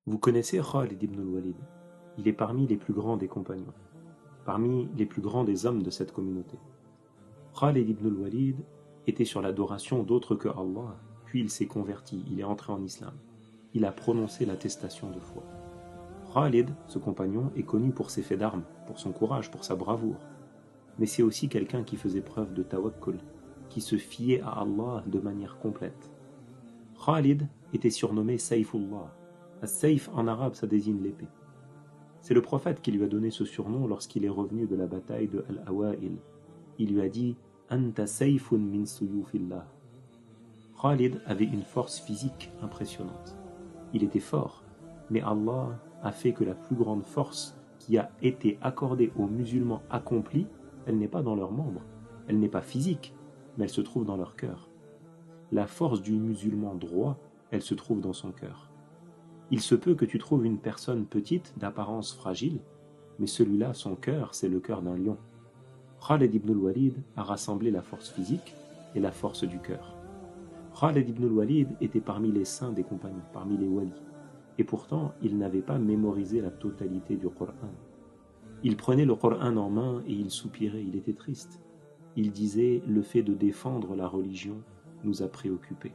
Vous connaissez Khalid ibn al-Walid. Il est parmi les plus grands des compagnons, parmi les plus grands des hommes de cette communauté. Khalid ibn al-Walid était sur l'adoration d'autres que Allah, puis il s'est converti, il est entré en islam. Il a prononcé l'attestation de foi. Khalid, ce compagnon, est connu pour ses faits d'armes, pour son courage, pour sa bravoure. Mais c'est aussi quelqu'un qui faisait preuve de tawakkul, qui se fiait à Allah de manière complète. Khalid était surnommé Saifullah. As-Saif en arabe, ça désigne l'épée. C'est le prophète qui lui a donné ce surnom lorsqu'il est revenu de la bataille de Al-Awa'il. Il lui a dit « Anta sayfun min suyufillah ». Khalid avait une force physique impressionnante. Il était fort, mais Allah a fait que la plus grande force qui a été accordée aux musulmans accomplis, elle n'est pas dans leurs membres, elle n'est pas physique, mais elle se trouve dans leur cœur. La force du musulman droit, elle se trouve dans son cœur. Il se peut que tu trouves une personne petite, d'apparence fragile, mais celui-là, son cœur, c'est le cœur d'un lion. Khalid ibn al-Walid a rassemblé la force physique et la force du cœur. Khalid ibn al-Walid était parmi les saints des compagnons, parmi les walis, et pourtant il n'avait pas mémorisé la totalité du Coran. Il prenait le Coran en main et il soupirait, il était triste. Il disait « Le fait de défendre la religion nous a préoccupés ».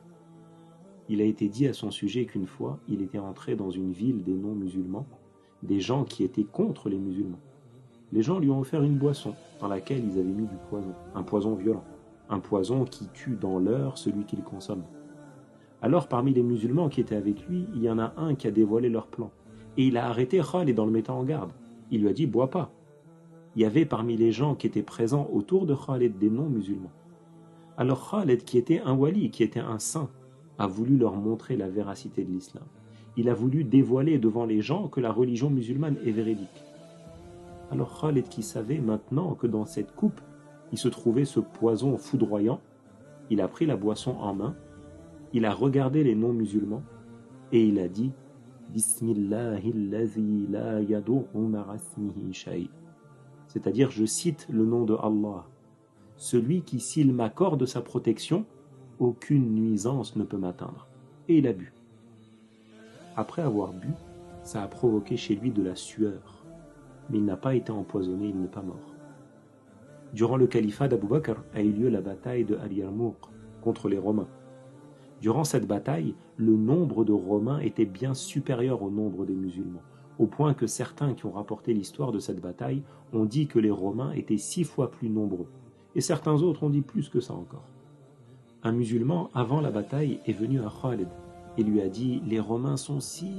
Il a été dit à son sujet qu'une fois, il était entré dans une ville des non-musulmans, des gens qui étaient contre les musulmans. Les gens lui ont offert une boisson dans laquelle ils avaient mis du poison, un poison violent, un poison qui tue dans l'heure celui qui le consomme. Alors parmi les musulmans qui étaient avec lui, il y en a un qui a dévoilé leur plan. Et il a arrêté Khalid en le mettant en garde. Il lui a dit « Bois pas ». Il y avait parmi les gens qui étaient présents autour de Khalid des non-musulmans. Alors Khalid, qui était un wali, qui était un saint, a voulu leur montrer la véracité de l'islam. Il a voulu dévoiler devant les gens que la religion musulmane est véridique. Alors Khalid, qui savait maintenant que dans cette coupe, il se trouvait ce poison foudroyant, il a pris la boisson en main, il a regardé les non-musulmans et il a dit « Bismillahillazi la yadurru ma'a ismihi shay » c'est-à-dire je cite le nom de Allah, celui qui s'il m'accorde sa protection, aucune nuisance ne peut m'atteindre. Et il a bu. Après avoir bu, ça a provoqué chez lui de la sueur, mais il n'a pas été empoisonné, il n'est pas mort. Durant le califat d'Abu Bakr a eu lieu la bataille de Al-Yarmouk contre les Romains. Durant cette bataille, le nombre de Romains était bien supérieur au nombre des musulmans, au point que certains qui ont rapporté l'histoire de cette bataille ont dit que les Romains étaient 6 fois plus nombreux, et certains autres ont dit plus que ça encore. Un musulman, avant la bataille, est venu à Khalid et lui a dit « Les Romains sont si